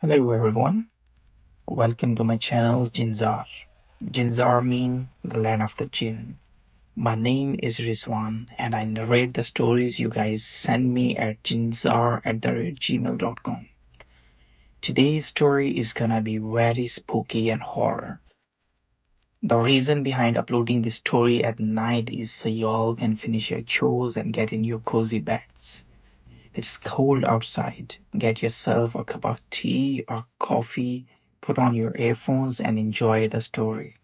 Hello everyone, welcome to my channel JinnZaar. JinnZaar mean the land of the Jinn. My name is Rizwan and I narrate the stories you guys send me at jinnzar@gmail.com. Today's story is gonna be very spooky and horror. The reason behind uploading this story at night is so y'all can finish your chores and get in your cozy beds. It's cold outside. Get yourself a cup of tea or coffee, put on your earphones, and enjoy the story.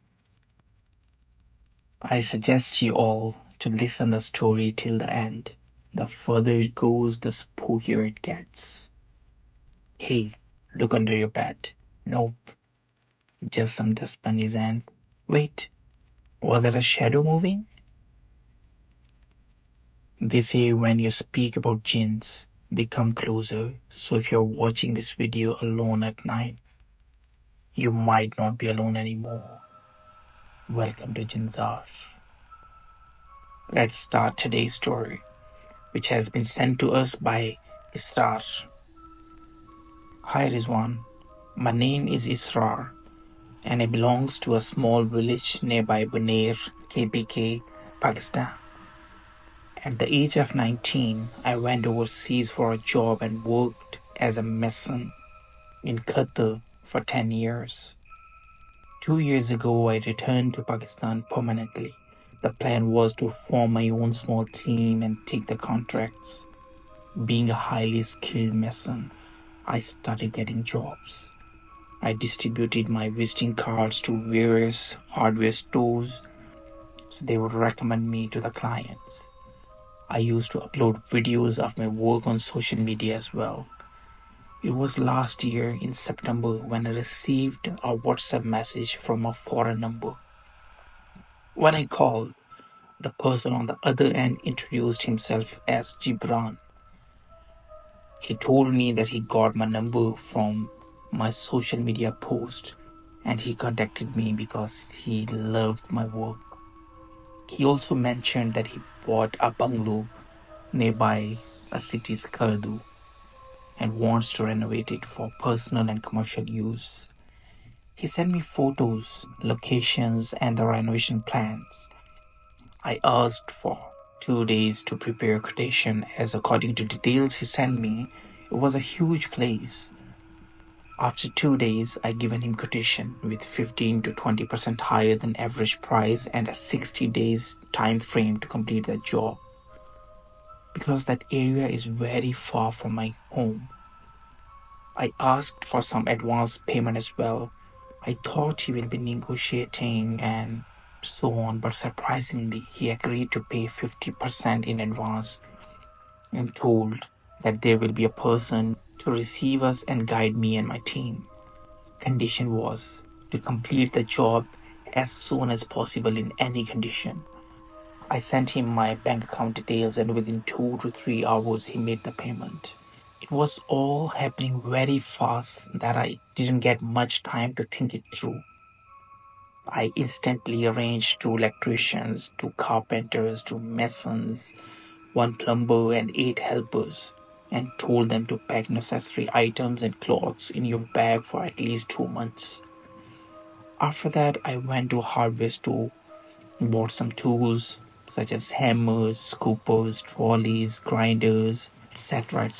I suggest you all to listen the story till the end. The further it goes, the spookier it gets. Hey, look under your bed. Nope, just some dust bunnies and. Wait, was that a shadow moving? They say when you speak about jinns, they come closer. So if you're watching this video alone at night, you might not be alone anymore. Welcome to JinnZaar. Let's start today's story, which has been sent to us by Israr. Hi Rizwan, my name is Israr and I belongs to a small village nearby Bunair, KPK, Pakistan. At the age of 19, I went overseas for a job and worked as a mason in Qatar for 10 years. 2 years ago, I returned to Pakistan permanently. The plan was to form my own small team and take the contracts. Being a highly skilled mason, I started getting jobs. I distributed my visiting cards to various hardware stores so they would recommend me to the clients. I used to upload videos of my work on social media as well. It was last year in September when I received a WhatsApp message from a foreign number. When I called, the person on the other end introduced himself as Gibran. He told me that he got my number from my social media post and he contacted me because he loved my work. He also mentioned that he bought a bungalow nearby a city's Urdu and wants to renovate it for personal and commercial use. He sent me photos, locations, and the renovation plans. I asked for 2 days to prepare a quotation as according to details he sent me, it was a huge place. After 2 days, I given him quotation with 15 to 20% higher than average price and a 60 days time frame to complete the job. Because that area is very far from my home. I asked for some advance payment as well. I thought he will be negotiating and so on, but surprisingly, he agreed to pay 50% in advance and told that there will be a person to receive us and guide me and my team. Condition was to complete the job as soon as possible in any condition. I sent him my bank account details and within 2 to 3 hours he made the payment. It was all happening very fast that I didn't get much time to think it through. I instantly arranged 2 electricians, 2 carpenters, 2 masons, 1 plumber and 8 helpers and told them to pack necessary items and clothes in your bag for at least 2 months. After that, I went to a hardware store, bought some tools such as hammers, scoopers, trolleys, grinders, etc.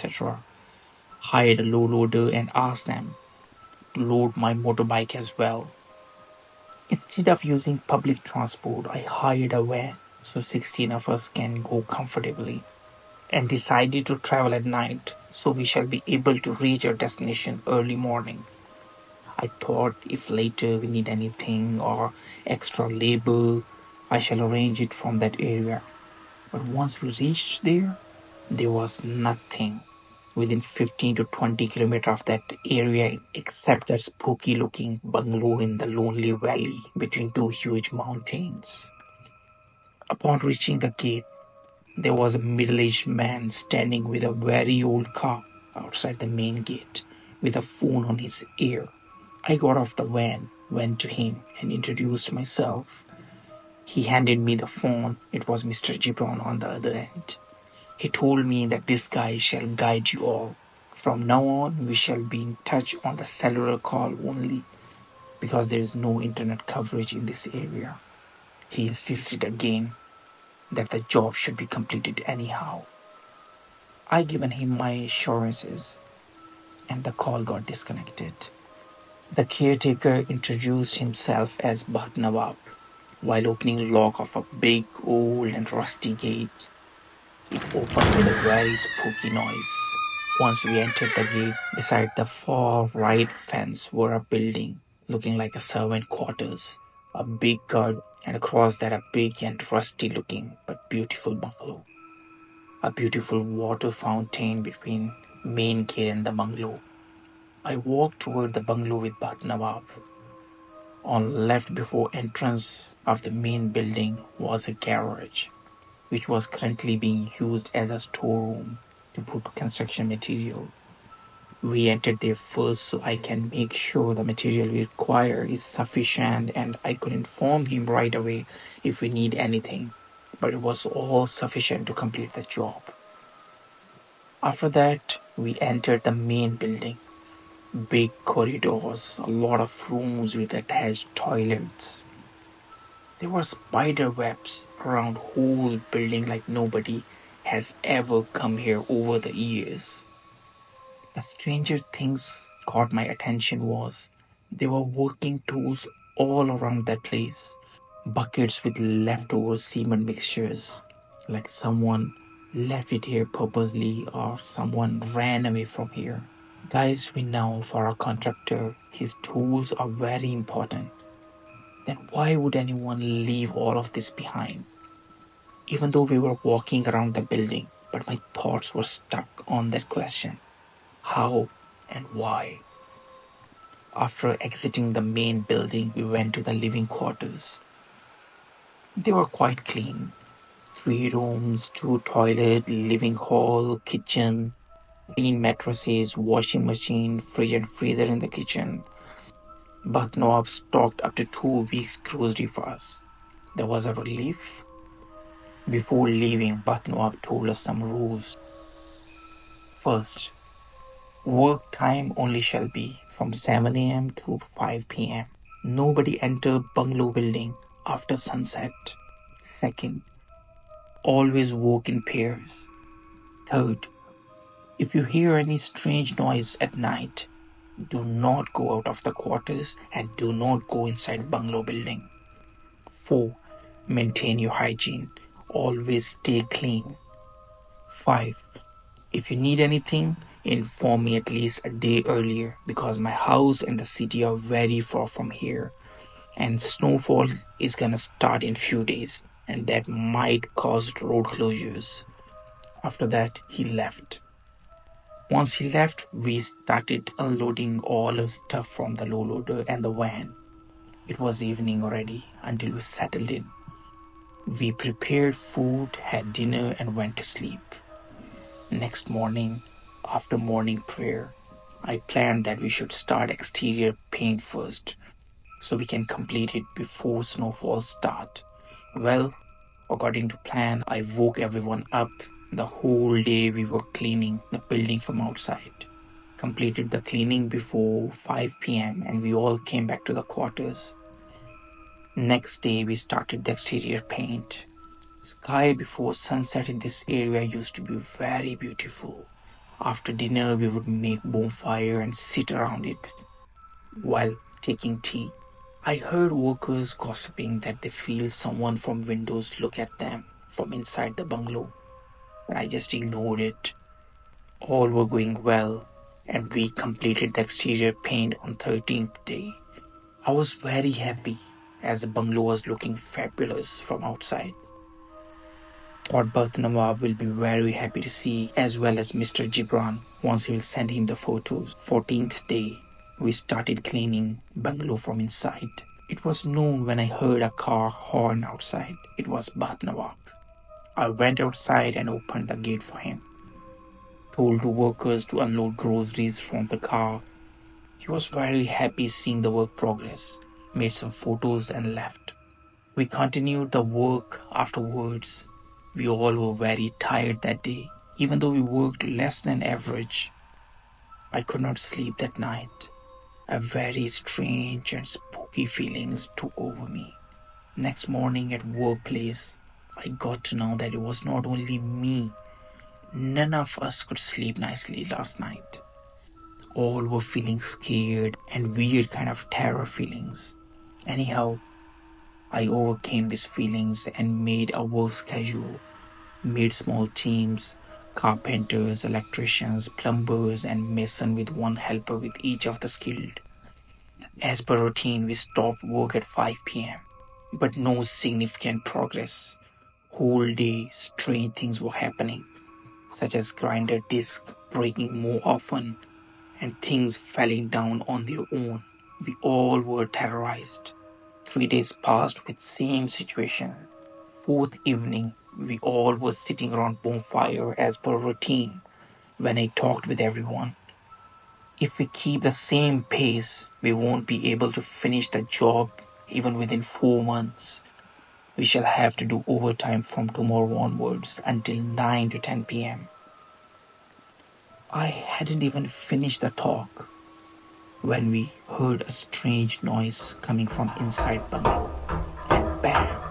Hired a low loader and asked them to load my motorbike as well. Instead of using public transport, I hired a van so 16 of us can go comfortably and decided to travel at night so we shall be able to reach our destination early morning. I thought if later we need anything or extra labor, I shall arrange it from that area. But once we reached there was nothing within 15 to 20 kilometers of that area except that spooky looking bungalow in the lonely valley between 2 huge mountains. Upon reaching the gate, there was a middle-aged man standing with a very old car outside the main gate with a phone on his ear. I got off the van, went to him and introduced myself. He handed me the phone. It was Mr. Gibran on the other end. He told me that this guy shall guide you all From now on, we shall be in touch on the cellular call only because there is no internet coverage in this area. He insisted again that the job should be completed anyhow. I given him my assurances and the call got disconnected. The caretaker introduced himself as Bat Nawab while opening lock of a big, old and rusty gate. It opened with a very spooky noise. Once we entered the gate, beside the far right fence were a building looking like a servant quarters, a big guard, and across that a big and rusty looking but beautiful bungalow. A beautiful water fountain between main gate and the bungalow. I walked toward the bungalow with Bat Nawab. On left before entrance of the main building was a garage, which was currently being used as a storeroom to put construction material. We entered there first so I can make sure the material we require is sufficient and I could inform him right away if we need anything, but it was all sufficient to complete the job. After that, we entered the main building. Big corridors, a lot of rooms with attached toilets. There were spider webs around whole building like nobody has ever come here over the years. The stranger things caught my attention was there were working tools all around that place. Buckets with leftover cement mixtures, like someone left it here purposely or someone ran away from here. Guys, we know for a contractor, his tools are very important. Then why would anyone leave all of this behind? Even though we were walking around the building, but my thoughts were stuck on that question. How and why? After exiting the main building, we went to the living quarters. They were quite clean. 3 rooms, 2 toilet, living hall, kitchen, clean mattresses, washing machine, fridge and freezer in the kitchen. But Nawab stocked up to 2 weeks grocery for us. There was a relief. Before leaving, Bat Nawab told us some rules. First, work time only shall be from 7 a.m. to 5 p.m. Nobody enter bungalow building after sunset. Second, always work in pairs. Third, if you hear any strange noise at night, do not go out of the quarters and do not go inside bungalow building. 4. Maintain your hygiene. Always stay clean. 5. If you need anything, inform me at least a day earlier because my house and the city are very far from here and snowfall is gonna start in few days and that might cause road closures. After that, he left. Once he left, we started unloading all our stuff from the low loader and the van. It was evening already until we settled in. We prepared food, had dinner, and went to sleep. Next morning, after morning prayer, I planned that we should start exterior paint first so we can complete it before snowfall start. Well, according to plan, I woke everyone up. The whole day we were cleaning the building from outside. Completed the cleaning before 5 p.m. and we all came back to the quarters. Next day we started the exterior paint. Sky before sunset in this area used to be very beautiful. After dinner we would make bonfire and sit around it while taking tea. I heard workers gossiping that they feel someone from windows look at them from inside the bungalow. But I just ignored it. All were going well and we completed the exterior paint on 13th day. I was very happy as the bungalow was looking fabulous from outside. Thought Bat Nawab will be very happy to see as well as Mr. Gibran once he will send him the photos. 14th day, we started cleaning bungalow from inside. It was noon when I heard a car horn outside. It was Bat Nawab. I went outside and opened the gate for him. Told the workers to unload groceries from the car. He was very happy seeing the work progress, made some photos and left. We continued the work afterwards. We all were very tired that day, even though we worked less than average. I could not sleep that night. A very strange and spooky feelings took over me. Next morning at workplace, I got to know that it was not only me. None of us could sleep nicely last night. All were feeling scared and weird kind of terror feelings. Anyhow, I overcame these feelings and made a work schedule, made small teams, carpenters, electricians, plumbers, and mason with one helper with each of the skilled. As per routine, we stopped work at 5 p.m., but no significant progress. Whole day, strange things were happening, such as grinder disc breaking more often and things falling down on their own. We all were terrorized. 3 days passed with same situation. Fourth evening, we all were sitting around bonfire as per routine when I talked with everyone. If we keep the same pace, we won't be able to finish the job even within 4 months. We shall have to do overtime from tomorrow onwards until 9 to 10 p.m. I hadn't even finished the talk when we heard a strange noise coming from inside bungalow. And bam!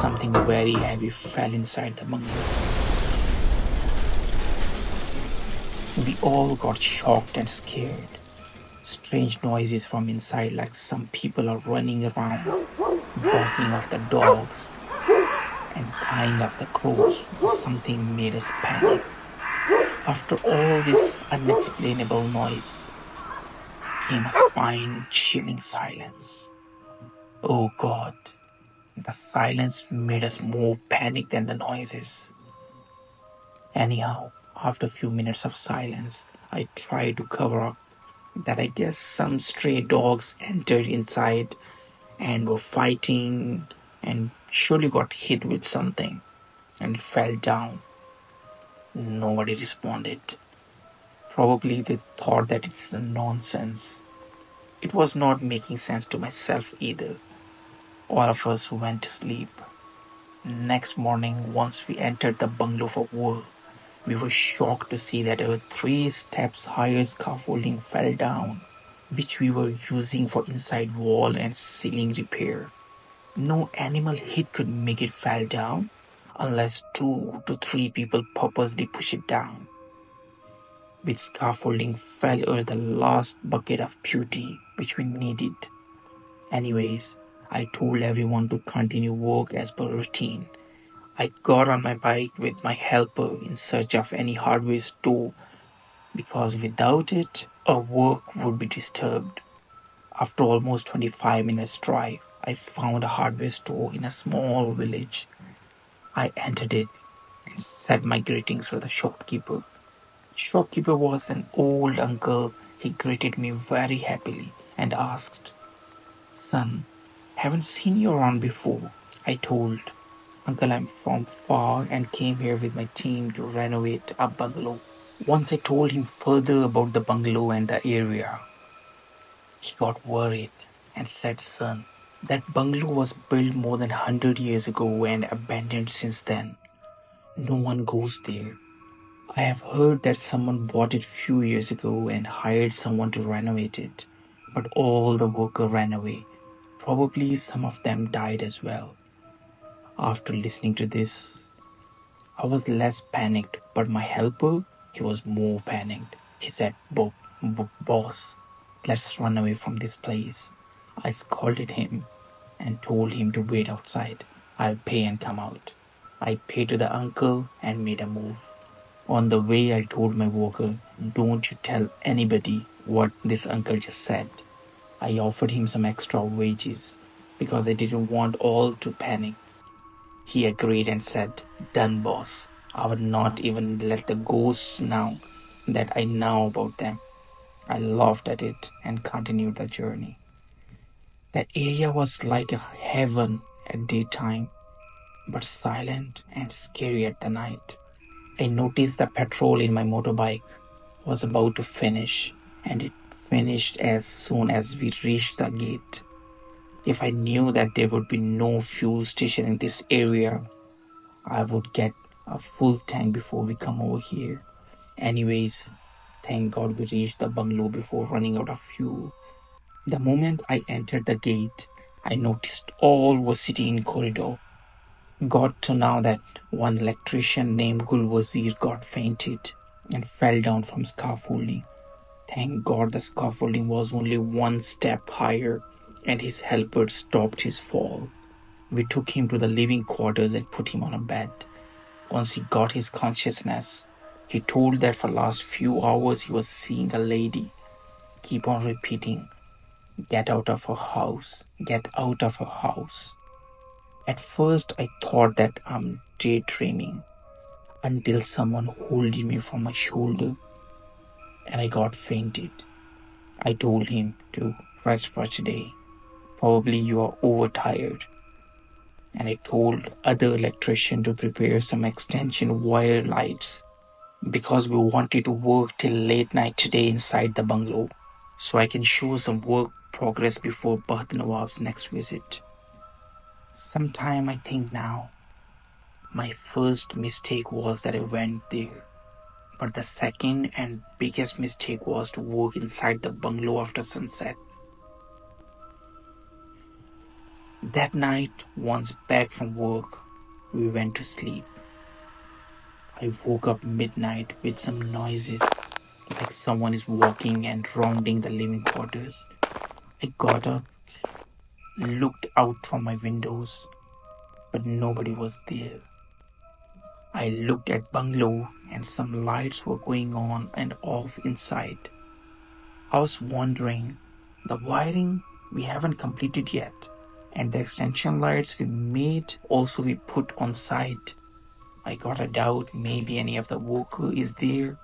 Something very heavy fell inside the bungalow. We all got shocked and scared. Strange noises from inside, like some people are running around, barking of the dogs, and crying of the crows. Something made us panic. After all this unexplainable noise came a spine chilling silence. Oh God, the silence made us more panicked than the noises. Anyhow, after a few minutes of silence, I tried to cover up that I guess some stray dogs entered inside and were fighting and surely got hit with something and fell down. Nobody responded. Probably they thought that it's nonsense. It was not making sense to myself either. All of us went to sleep. Next morning, once we entered the bungalow for work, we were shocked to see that a 3 steps higher scaffolding fell down, which we were using for inside wall and ceiling repair. No animal hit could make it fall down unless 2 to 3 people purposely push it down. With scaffolding fell over the last bucket of beauty which we needed. Anyways, I told everyone to continue work as per routine. I got on my bike with my helper in search of any hardware store because without it, our work would be disturbed. After almost 25 minutes drive, I found a hardware store in a small village. I entered it and said my greetings to the shopkeeper. Shopkeeper was an old uncle. He greeted me very happily and asked, "Son, haven't seen you around before." I told, "Uncle, I'm from far and came here with my team to renovate a bungalow." Once I told him further about the bungalow and the area, he got worried and said, "Son, that bungalow was built more than 100 years ago and abandoned since then. No one goes there. I have heard that someone bought it few years ago and hired someone to renovate it, but all the workers ran away. Probably some of them died as well." After listening to this, I was less panicked, but my helper, he was more panicked. He said, Boss, let's run away from this place." I scolded him and told him to wait outside. "I'll pay and come out." I paid to the uncle and made a move. On the way, I told my worker, "Don't you tell anybody what this uncle just said." I offered him some extra wages because I didn't want all to panic. He agreed and said, "Done, boss. I would not even let the ghosts know that I know about them." I laughed at it and continued the journey. That area was like a heaven at daytime, but silent and scary at the night. I noticed the petrol in my motorbike was about to finish, and it finished as soon as we reached the gate. If I knew that there would be no fuel station in this area, I would get a full tank before we come over here. Anyways, Thank God we reached the bungalow before running out of fuel. The moment I entered the gate, I noticed all were sitting in corridor. Got to know that one electrician named Gulwazir got fainted and fell down from scaffolding. Thank God the scaffolding was only one step higher and his helpers stopped his fall. We took him to the living quarters and put him on a bed. Once he got his consciousness, he told that for last few hours he was seeing a lady keep on repeating, "Get out of her house, get out of her house." At first I thought that I'm daydreaming until someone holding me from my shoulder and I got fainted. I told him to rest for today. Probably you are overtired. And I told other electrician to prepare some extension wire lights because we wanted to work till late night today inside the bungalow so I can show some work progress before Baht Nawab's next visit. Sometime I think now, my first mistake was that I went there. But the second and biggest mistake was to work inside the bungalow after sunset. That night, once back from work, we went to sleep. I woke up midnight with some noises, like someone is walking and rounding the living quarters. I got up, looked out from my windows, but nobody was there. I looked at bungalow and some lights were going on and off inside. I was wondering, the wiring we haven't completed yet, and the extension lights we made also we put on site. I got a doubt maybe any of the worker is there.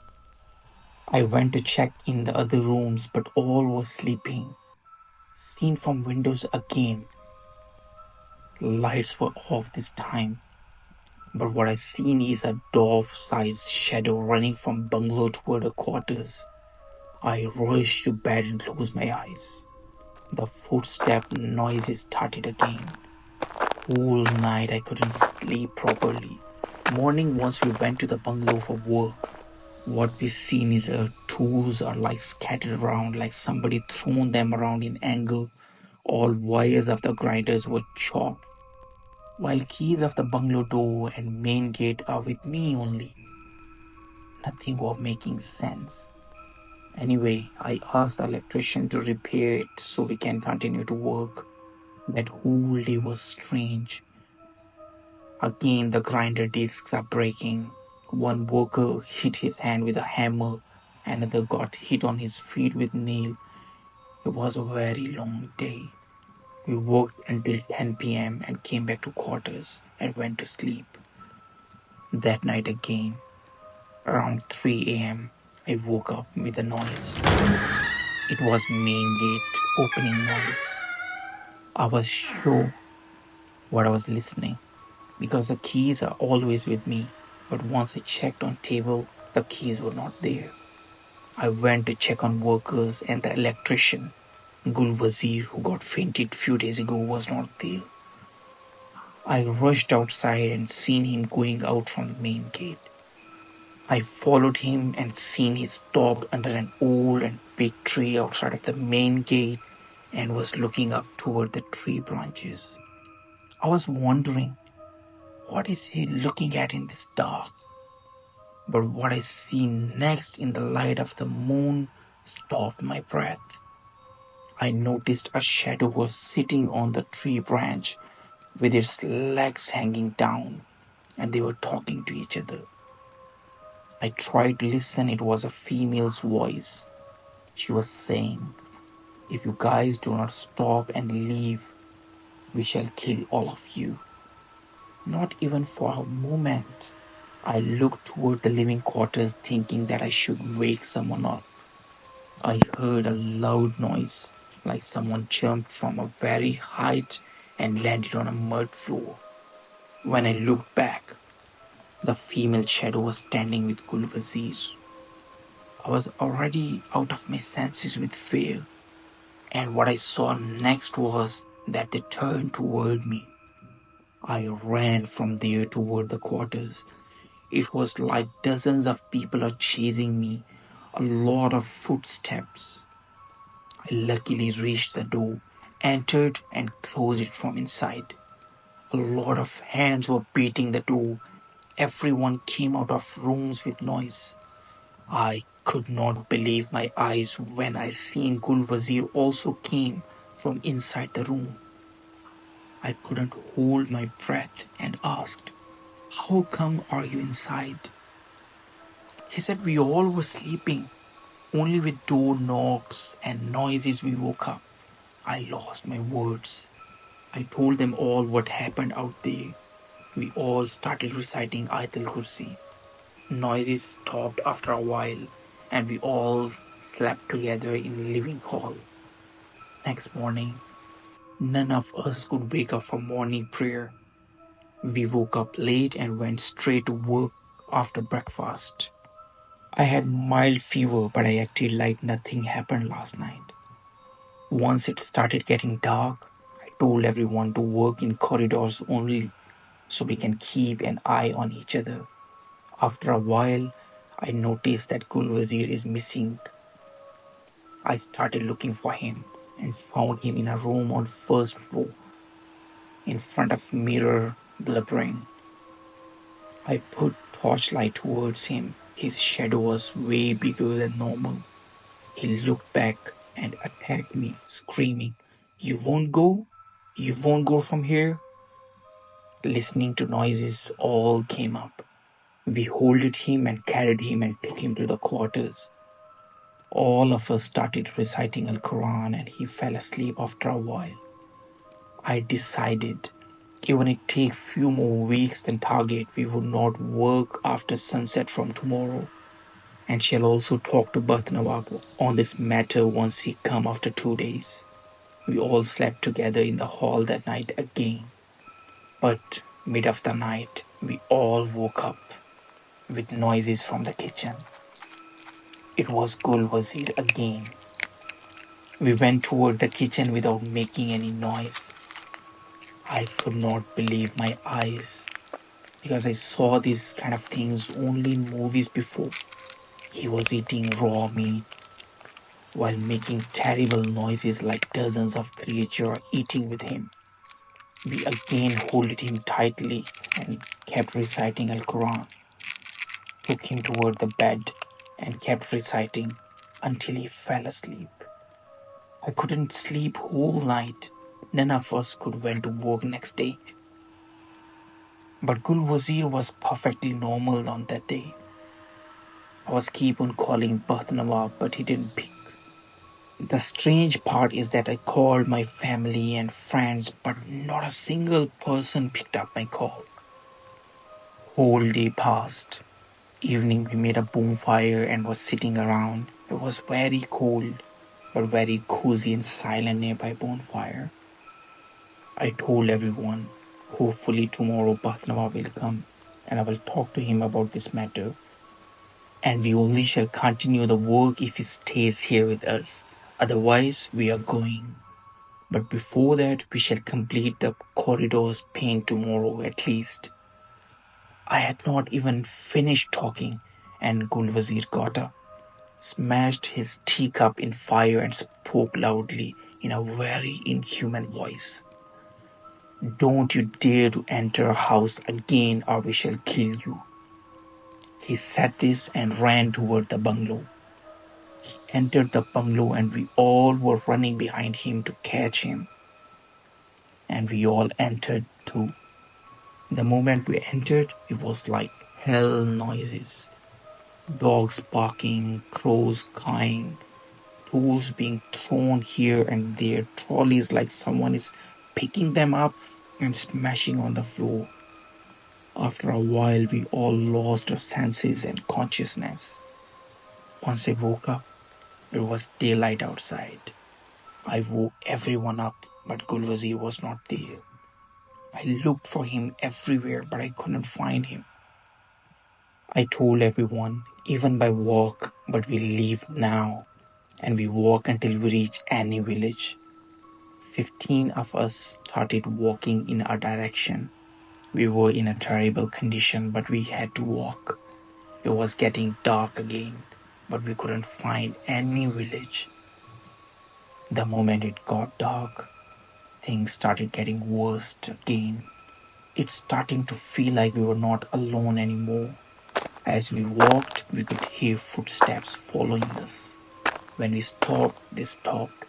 I went to check in the other rooms, but all were sleeping. Seen from windows again. Lights were off this time, but what I seen is a dove-sized shadow running from bungalow toward the quarters. I rushed to bed and closed my eyes. The footstep noises started again. Whole night I couldn't sleep properly. Morning once we went to the bungalow for work, what we seen is our tools are like scattered around like somebody thrown them around in anger. All wires of the grinders were chopped. While keys of the bungalow door and main gate are with me only. Nothing was making sense. Anyway, I asked the electrician to repair it so we can continue to work. That whole day was strange. Again, the grinder discs are breaking. One worker hit his hand with a hammer, another got hit on his feet with nail. It was a very long day. We worked until 10 p.m. and came back to quarters and went to sleep. That night again, around 3 a.m., I woke up with a noise. It was main gate opening noise. I was sure what I was listening because the keys are always with me, but once I checked on table, the keys were not there. I went to check on workers and the electrician, Gul Wazir, who got fainted few days ago, was not there. I rushed outside and seen him going out from the main gate. I followed him and seen he stopped under an old and big tree outside of the main gate and was looking up toward the tree branches. I was wondering, what is he looking at in this dark? But what I seen next in the light of the moon stopped my breath. I noticed a shadow was sitting on the tree branch with its legs hanging down, and they were talking to each other. I tried to listen. It was a female's voice. She was saying, "If you guys do not stop and leave, we shall kill all of you." Not even for a moment. I looked toward the living quarters thinking that I should wake someone up. I heard a loud noise like someone jumped from a very height and landed on a mud floor. When I looked back, the female shadow was standing with Gul Wazir. I was already out of my senses with fear, and what I saw next was that they turned toward me. I ran from there toward the quarters. It was like dozens of people are chasing me. A lot of footsteps. I luckily reached the door, entered and closed it from inside. A lot of hands were beating the door. Everyone came out of rooms with noise. I could not believe my eyes when I seen Gul Wazir also came from inside the room. I couldn't hold my breath and asked, "How come are you inside?" He said we all were sleeping. Only with door knocks and noises we woke up. I lost my words. I told them all what happened out there. We all started reciting Ayatul Kursi. Noises stopped after a while, and we all slept together in the living hall. Next morning, none of us could wake up for morning prayer. We woke up late and went straight to work after breakfast. I had mild fever, but I acted like nothing happened last night. Once it started getting dark, I told everyone to work in corridors only so we can keep an eye on each other. After a while, I noticed that Gul Wazir is missing. I started looking for him and found him in a room on first floor, in front of mirror blubbering. I put torchlight towards him. His shadow was way bigger than normal. He looked back and attacked me, screaming, "You won't go? You won't go from here?" Listening to noises all came up. We holded him and carried him and took him to the quarters. All of us started reciting Al Quran and he fell asleep after a while. I decided even it take few more weeks than target, we would not work after sunset from tomorrow. And shall also talk to Bath Nawab on this matter once he come after 2 days. We all slept together in the hall that night again. But mid of the night, we all woke up with noises from the kitchen. It was Gul Wazir again. We went toward the kitchen without making any noise. I could not believe my eyes because I saw these kind of things only in movies before. He was eating raw meat while making terrible noises like dozens of creatures are eating with him. We again held him tightly and kept reciting Al Quran, took him toward the bed and kept reciting until he fell asleep. I couldn't sleep whole night. None of us could went to work next day. But Gul Wazir was perfectly normal on that day. I was keep on calling Bath Nawab, but he didn't pick. The strange part is that I called my family and friends, but not a single person picked up my call. Whole day passed. Evening we made a bonfire and was sitting around. It was very cold, but very cozy and silent nearby bonfire. I told everyone, hopefully tomorrow Patnawa will come and I will talk to him about this matter. And we only shall continue the work if he stays here with us. Otherwise, we are going. But before that, we shall complete the corridor's paint tomorrow at least. I had not even finished talking, and Gul Wazir got up, smashed his teacup in fire, and spoke loudly in a very inhuman voice. "Don't you dare to enter a house again, or we shall kill you." He said this and ran toward the bungalow. He entered the bungalow, and we all were running behind him to catch him. And we all entered too. The moment we entered, it was like hell noises. Dogs barking, crows cawing, tools being thrown here and there, trolleys like someone is picking them up and smashing on the floor. After a while, we all lost our senses and consciousness. Once I woke up, it was daylight outside. I woke everyone up, but Gul Wazir was not there. I looked for him everywhere, but I couldn't find him. I told everyone, even by walk, but we leave now, and we walk until we reach any village. 15 of us started walking in our direction. We were in a terrible condition, but we had to walk. It was getting dark again. but we couldn't find any village. The moment it got dark, things started getting worse again. It's starting to feel like we were not alone anymore. As we walked, we could hear footsteps following us. When we stopped, they stopped.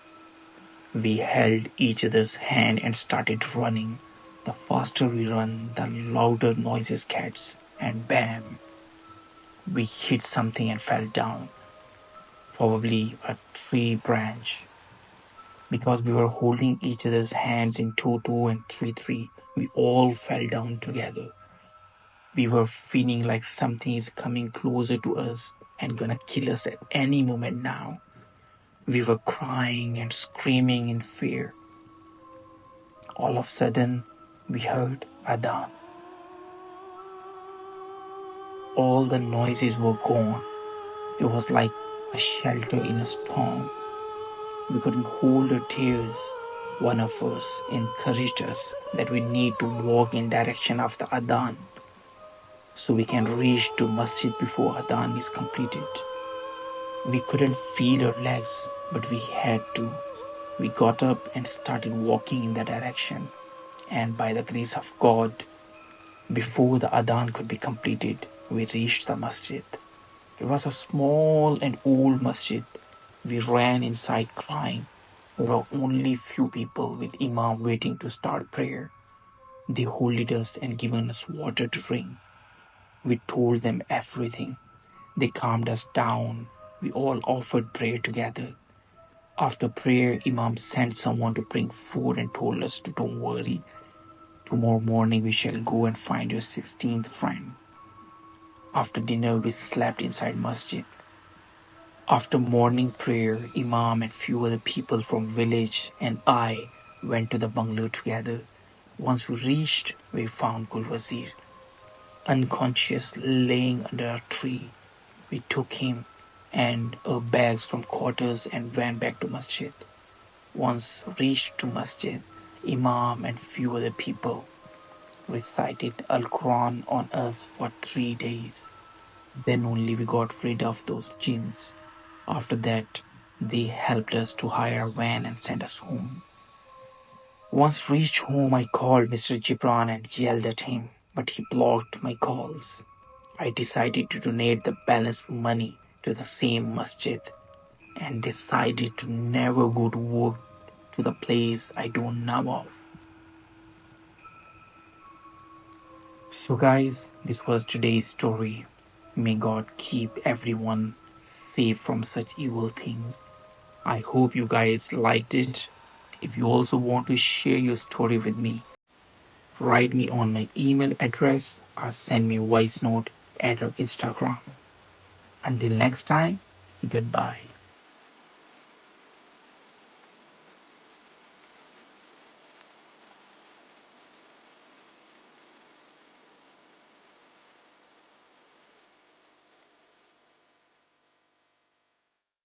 We held each other's hand and started running. The faster we run, the louder noises gets. And bam, we hit something and fell down. Probably a tree branch. Because we were holding each other's hands in 2-2 and 3-3, we all fell down together. We were feeling like something is coming closer to us and gonna kill us at any moment now. We were crying and screaming in fear. All of a sudden, we heard Adhan. All the noises were gone. It was like a shelter in a storm. We couldn't hold our tears. One of us encouraged us that we need to walk in direction of the Adhan so we can reach to Masjid before Adhan is completed. We couldn't feel our legs, but we had to. We got up and started walking in that direction. And by the grace of God, before the Adhan could be completed, we reached the Masjid. It was a small and old masjid. We ran inside crying. There were only few people with Imam waiting to start prayer. They holded us and given us water to drink. We told them everything. They calmed us down. We all offered prayer together. After prayer, Imam sent someone to bring food and told us to don't worry. Tomorrow morning we shall go and find your 16th friend. After dinner, we slept inside masjid. After morning prayer, Imam and few other people from village and I went to the bungalow together. Once we reached, we found Gul Wazir unconscious laying under a tree. We took him and our bags from quarters and went back to masjid. Once reached to masjid, Imam and few other people recited Al-Quran on us for 3 days. Then only we got rid of those jinns. After that, they helped us to hire a van and send us home. Once reached home, I called Mr. Gibran and yelled at him, but he blocked my calls. I decided to donate the balance money to the same masjid and decided to never go to work to the place I don't know of. So guys, this was today's story. May God keep everyone safe from such evil things. I hope you guys liked it. If you also want to share your story with me, write me on my email address or send me a voice note at our Instagram. Until next time, goodbye.